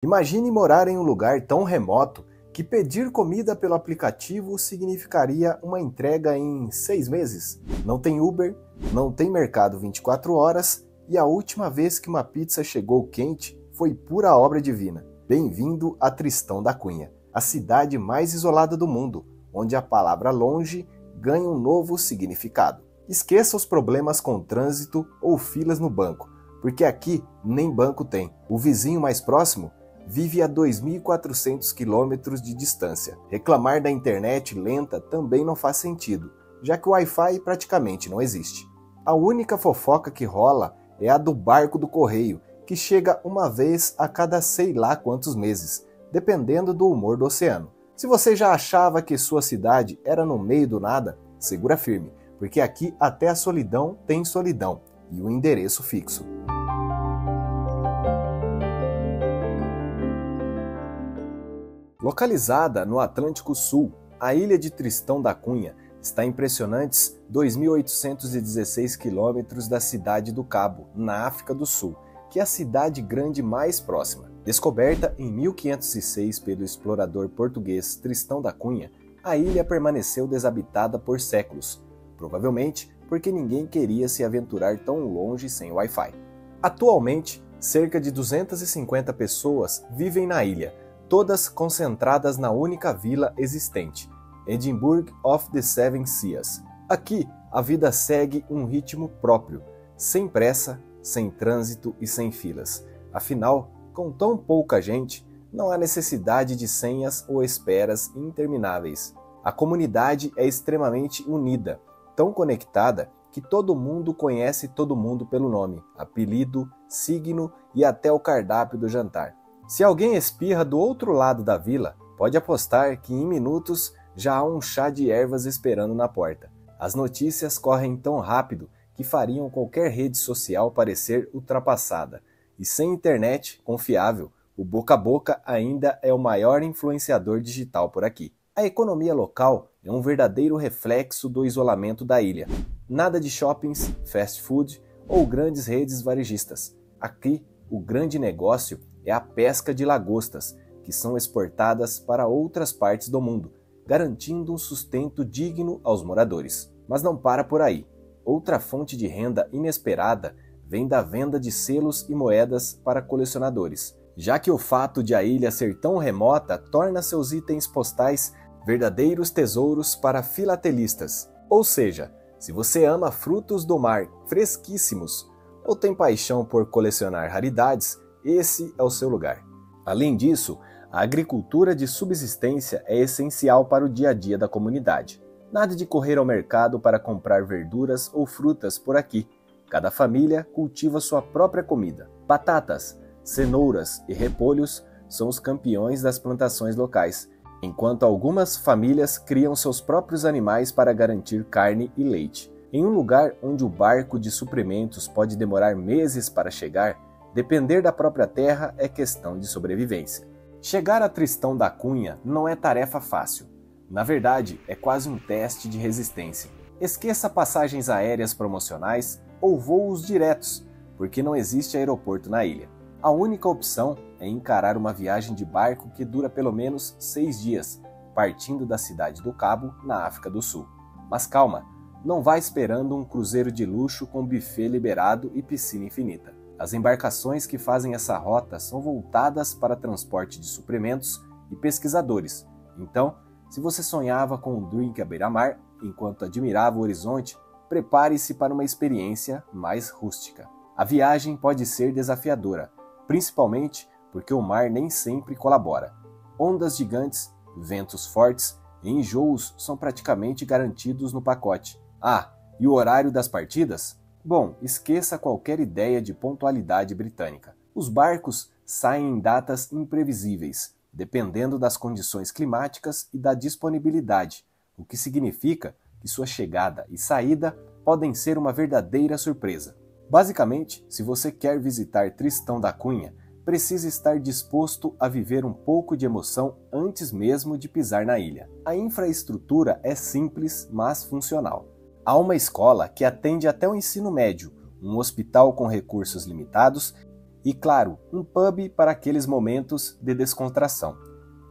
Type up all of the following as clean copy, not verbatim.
Imagine morar em um lugar tão remoto que pedir comida pelo aplicativo significaria uma entrega em 6 meses. Não tem Uber, não tem mercado 24 horas e a última vez que uma pizza chegou quente foi pura obra divina. Bem-vindo a Tristão da Cunha, a cidade mais isolada do mundo, onde a palavra longe ganha um novo significado. Esqueça os problemas com trânsito ou filas no banco, porque aqui nem banco tem. O vizinho mais próximo vive a 2.400 quilômetros de distância. Reclamar da internet lenta também não faz sentido, já que o Wi-Fi praticamente não existe. A única fofoca que rola é a do barco do correio, que chega uma vez a cada sei lá quantos meses, dependendo do humor do oceano. Se você já achava que sua cidade era no meio do nada, segura firme, porque aqui até a solidão tem solidão e o endereço fixo. Localizada no Atlântico Sul, a ilha de Tristão da Cunha está a impressionantes 2.816 quilômetros da cidade do Cabo, na África do Sul, que é a cidade grande mais próxima. Descoberta em 1506 pelo explorador português Tristão da Cunha, a ilha permaneceu desabitada por séculos, provavelmente porque ninguém queria se aventurar tão longe sem Wi-Fi. Atualmente, cerca de 250 pessoas vivem na ilha, todas concentradas na única vila existente, Edinburgh of the Seven Seas. Aqui, a vida segue um ritmo próprio, sem pressa, sem trânsito e sem filas. Afinal, com tão pouca gente, não há necessidade de senhas ou esperas intermináveis. A comunidade é extremamente unida, tão conectada que todo mundo conhece todo mundo pelo nome, apelido, signo e até o cardápio do jantar. Se alguém espirra do outro lado da vila, pode apostar que em minutos já há um chá de ervas esperando na porta. As notícias correm tão rápido que fariam qualquer rede social parecer ultrapassada. E sem internet confiável, o boca a boca ainda é o maior influenciador digital por aqui. A economia local é um verdadeiro reflexo do isolamento da ilha. Nada de shoppings, fast food ou grandes redes varejistas. Aqui, o grande negócio é a pesca de lagostas, que são exportadas para outras partes do mundo, garantindo um sustento digno aos moradores. Mas não para por aí. Outra fonte de renda inesperada vem da venda de selos e moedas para colecionadores, já que o fato de a ilha ser tão remota torna seus itens postais verdadeiros tesouros para filatelistas. Ou seja, se você ama frutos do mar fresquíssimos ou tem paixão por colecionar raridades, esse é o seu lugar. Além disso, a agricultura de subsistência é essencial para o dia a dia da comunidade. Nada de correr ao mercado para comprar verduras ou frutas por aqui. Cada família cultiva sua própria comida. Batatas, cenouras e repolhos são os campeões das plantações locais, enquanto algumas famílias criam seus próprios animais para garantir carne e leite. Em um lugar onde o barco de suprimentos pode demorar meses para chegar, depender da própria terra é questão de sobrevivência. Chegar a Tristão da Cunha não é tarefa fácil. Na verdade, é quase um teste de resistência. Esqueça passagens aéreas promocionais ou voos diretos, porque não existe aeroporto na ilha. A única opção é encarar uma viagem de barco que dura pelo menos 6 dias, partindo da cidade do Cabo, na África do Sul. Mas calma, não vá esperando um cruzeiro de luxo com buffet liberado e piscina infinita. As embarcações que fazem essa rota são voltadas para transporte de suprimentos e pesquisadores. Então, se você sonhava com um drink à beira-mar, enquanto admirava o horizonte, prepare-se para uma experiência mais rústica. A viagem pode ser desafiadora, principalmente porque o mar nem sempre colabora. Ondas gigantes, ventos fortes e enjoos são praticamente garantidos no pacote. Ah, e o horário das partidas? Bom, esqueça qualquer ideia de pontualidade britânica. Os barcos saem em datas imprevisíveis, dependendo das condições climáticas e da disponibilidade, o que significa que sua chegada e saída podem ser uma verdadeira surpresa. Basicamente, se você quer visitar Tristão da Cunha, precisa estar disposto a viver um pouco de emoção antes mesmo de pisar na ilha. A infraestrutura é simples, mas funcional. Há uma escola que atende até o ensino médio, um hospital com recursos limitados E claro, um pub para aqueles momentos de descontração.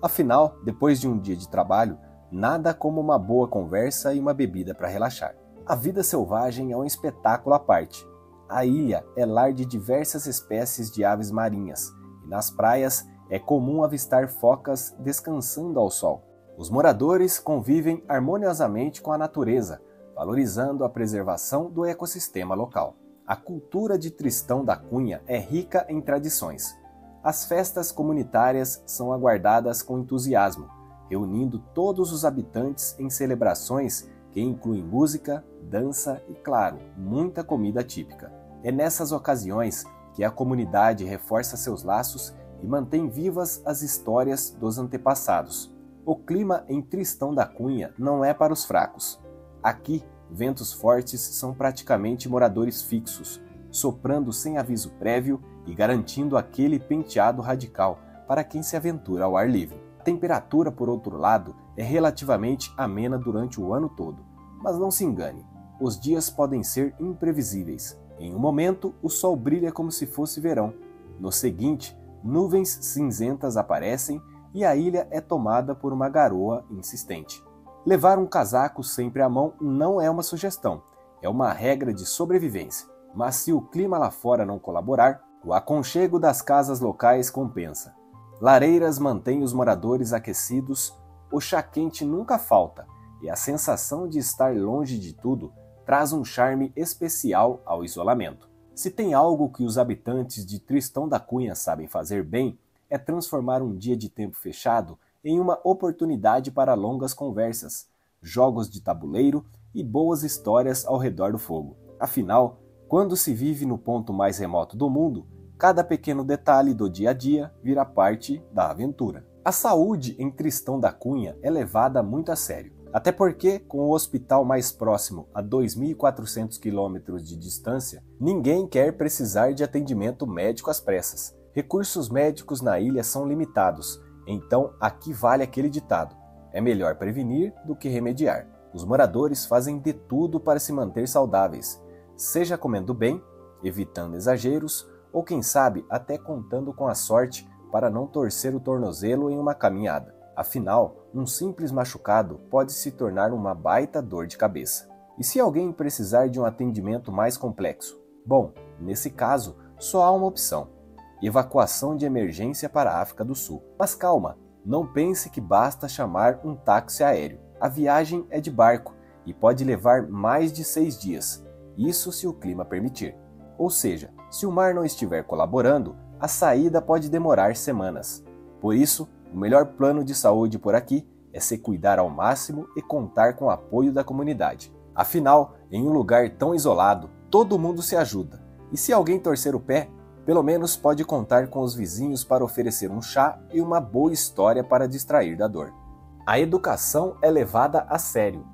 Afinal, depois de um dia de trabalho, nada como uma boa conversa e uma bebida para relaxar. A vida selvagem é um espetáculo à parte. A ilha é lar de diversas espécies de aves marinhas, e nas praias é comum avistar focas descansando ao sol. Os moradores convivem harmoniosamente com a natureza, valorizando a preservação do ecossistema local. A cultura de Tristão da Cunha é rica em tradições. As festas comunitárias são aguardadas com entusiasmo, reunindo todos os habitantes em celebrações que incluem música, dança e, claro, muita comida típica. É nessas ocasiões que a comunidade reforça seus laços e mantém vivas as histórias dos antepassados. O clima em Tristão da Cunha não é para os fracos. Aqui, ventos fortes são praticamente moradores fixos, soprando sem aviso prévio e garantindo aquele penteado radical para quem se aventura ao ar livre. A temperatura, por outro lado, é relativamente amena durante o ano todo. Mas não se engane, os dias podem ser imprevisíveis. Em um momento, o sol brilha como se fosse verão. No seguinte, nuvens cinzentas aparecem e a ilha é tomada por uma garoa insistente. Levar um casaco sempre à mão não é uma sugestão, é uma regra de sobrevivência. Mas se o clima lá fora não colaborar, o aconchego das casas locais compensa. Lareiras mantêm os moradores aquecidos, o chá quente nunca falta, e a sensação de estar longe de tudo traz um charme especial ao isolamento. Se tem algo que os habitantes de Tristão da Cunha sabem fazer bem, é transformar um dia de tempo fechado em uma oportunidade para longas conversas, jogos de tabuleiro e boas histórias ao redor do fogo. Afinal, quando se vive no ponto mais remoto do mundo, cada pequeno detalhe do dia a dia vira parte da aventura. A saúde em Tristão da Cunha é levada muito a sério, até porque, com o hospital mais próximo a 2.400 km de distância, ninguém quer precisar de atendimento médico às pressas. Recursos médicos na ilha são limitados, então aqui vale aquele ditado: é melhor prevenir do que remediar. Os moradores fazem de tudo para se manter saudáveis, seja comendo bem, evitando exageros, ou quem sabe até contando com a sorte para não torcer o tornozelo em uma caminhada. Afinal, um simples machucado pode se tornar uma baita dor de cabeça. E se alguém precisar de um atendimento mais complexo? Bom, nesse caso, só há uma opção: evacuação de emergência para a África do Sul. Mas calma, não pense que basta chamar um táxi aéreo. A viagem é de barco e pode levar mais de 6 dias, isso se o clima permitir. Ou seja, se o mar não estiver colaborando, a saída pode demorar semanas. Por isso, o melhor plano de saúde por aqui é se cuidar ao máximo e contar com o apoio da comunidade. Afinal, em um lugar tão isolado, todo mundo se ajuda. E se alguém torcer o pé, pelo menos pode contar com os vizinhos para oferecer um chá e uma boa história para distrair da dor. A educação é levada a sério.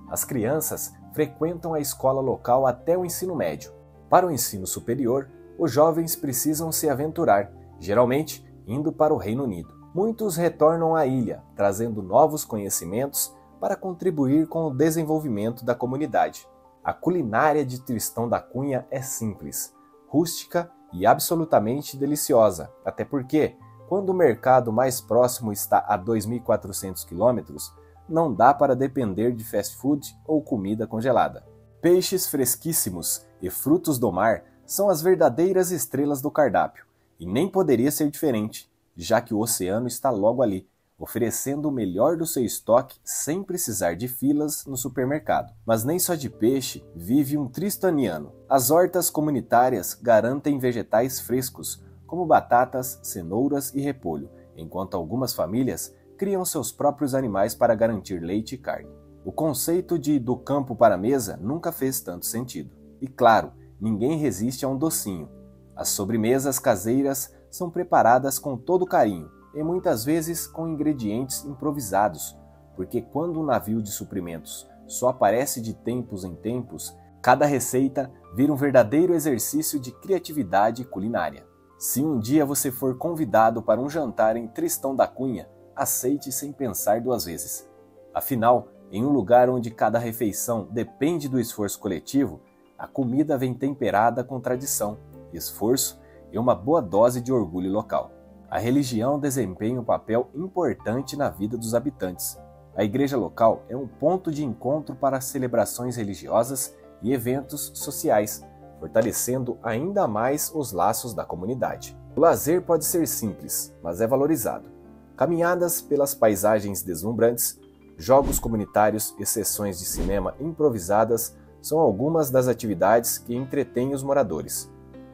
As crianças frequentam a escola local até o ensino médio. Para o ensino superior, os jovens precisam se aventurar, geralmente indo para o Reino Unido. Muitos retornam à ilha, trazendo novos conhecimentos para contribuir com o desenvolvimento da comunidade. A culinária de Tristão da Cunha é simples, rústica e absolutamente deliciosa, até porque, quando o mercado mais próximo está a 2.400 km, não dá para depender de fast food ou comida congelada. Peixes fresquíssimos e frutos do mar são as verdadeiras estrelas do cardápio, e nem poderia ser diferente, já que o oceano está logo ali, oferecendo o melhor do seu estoque sem precisar de filas no supermercado. Mas nem só de peixe vive um tristaniano. As hortas comunitárias garantem vegetais frescos, como batatas, cenouras e repolho, enquanto algumas famílias criam seus próprios animais para garantir leite e carne. O conceito de do campo para a mesa nunca fez tanto sentido. E claro, ninguém resiste a um docinho. As sobremesas caseiras são preparadas com todo carinho e muitas vezes com ingredientes improvisados, porque quando um navio de suprimentos só aparece de tempos em tempos, cada receita vira um verdadeiro exercício de criatividade culinária. Se um dia você for convidado para um jantar em Tristão da Cunha, aceite sem pensar 2 vezes. Afinal, em um lugar onde cada refeição depende do esforço coletivo, a comida vem temperada com tradição, esforço e uma boa dose de orgulho local. A religião desempenha um papel importante na vida dos habitantes. A igreja local é um ponto de encontro para celebrações religiosas e eventos sociais, fortalecendo ainda mais os laços da comunidade. O lazer pode ser simples, mas é valorizado. Caminhadas pelas paisagens deslumbrantes, jogos comunitários e sessões de cinema improvisadas são algumas das atividades que entretêm os moradores.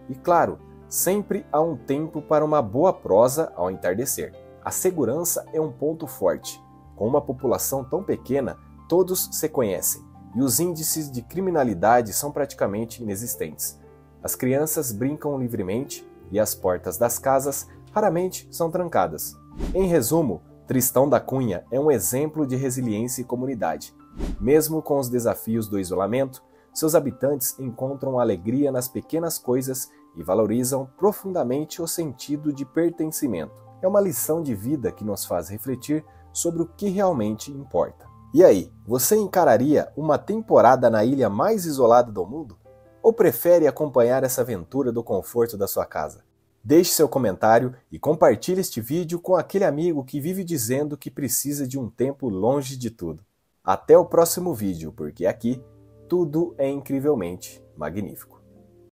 E claro, sempre há um tempo para uma boa prosa ao entardecer. A segurança é um ponto forte. Com uma população tão pequena, todos se conhecem e os índices de criminalidade são praticamente inexistentes. As crianças brincam livremente e as portas das casas raramente são trancadas. Em resumo, Tristão da Cunha é um exemplo de resiliência e comunidade. Mesmo com os desafios do isolamento, seus habitantes encontram alegria nas pequenas coisas e valorizam profundamente o sentido de pertencimento. É uma lição de vida que nos faz refletir sobre o que realmente importa. E aí, você encararia uma temporada na ilha mais isolada do mundo? Ou prefere acompanhar essa aventura do conforto da sua casa? Deixe seu comentário e compartilhe este vídeo com aquele amigo que vive dizendo que precisa de um tempo longe de tudo. Até o próximo vídeo, porque aqui tudo é incrivelmente magnífico.